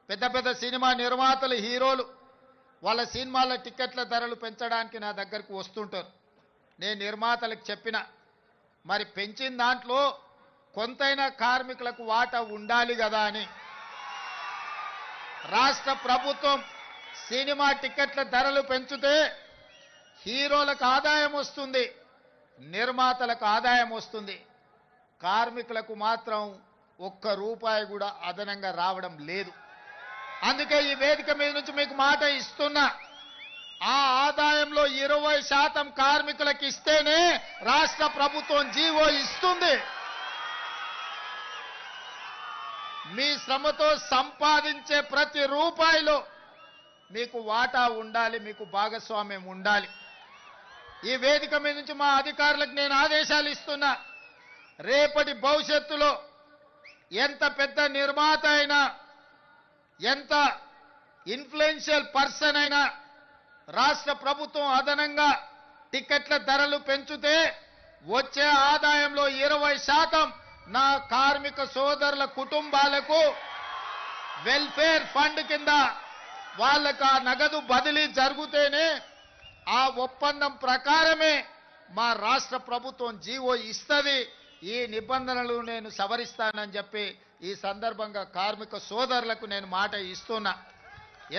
పెద్ద పెద్ద సినిమా నిర్మాతలు హీరోలు వాళ్ళ సినిమాల టికెట్ల ధరలు పెంచడానికి నా దగ్గరకు వస్తుంటారు. నేను నిర్మాతలకు చెప్పిన మరి పెంచిన దాంట్లో కొంతైనా కార్మికులకు వాటా ఉండాలి కదా అని. రాష్ట్ర ప్రభుత్వం సినిమా టికెట్ల ధరలు పెంచితే హీరోలకు ఆదాయం వస్తుంది, నిర్మాతలకు ఆదాయం వస్తుంది, కార్మికులకు మాత్రం ఒక్క రూపాయి కూడా అదనంగా రావడం లేదు. అందుకే ఈ వేదిక మీద నుంచి మీకు మాట ఇస్తున్నా, ఆ ఆదాయంలో 20% కార్మికులకు ఇస్తేనే రాష్ట్ర ప్రభుత్వం జీవో ఇస్తుంది. మీ శ్రమతో సంపాదించే ప్రతి రూపాయిలో మీకు వాటా ఉండాలి, మీకు భాగస్వామ్యం ఉండాలి. ఈ వేదిక మీద నుంచి మా అధికారులకు నేను ఆదేశాలు ఇస్తున్నా, రేపటి భవిష్యత్తులో ఎంత పెద్ద నిర్మాత అయినా, ఎంత ఇన్ఫ్లుయెన్షియల్ పర్సన్ అయినా రాష్ట్ర ప్రభుత్వం అదనంగా టికెట్ల ధరలు పెంచితే వచ్చే ఆదాయంలో 20% నా కార్మిక సోదరుల కుటుంబాలకు వెల్ఫేర్ ఫండ్ కింద వాళ్ళకు ఆ నగదు బదిలీ జరిగితేనే ఆ ఒప్పందం ప్రకారమే మా రాష్ట్ర ప్రభుత్వం జీవో ఇస్తుంది. ఈ నిబంధనలు నేను సవరిస్తానని చెప్పి ఈ సందర్భంగా కార్మిక సోదరులకు నేను మాట ఇస్తున్నా.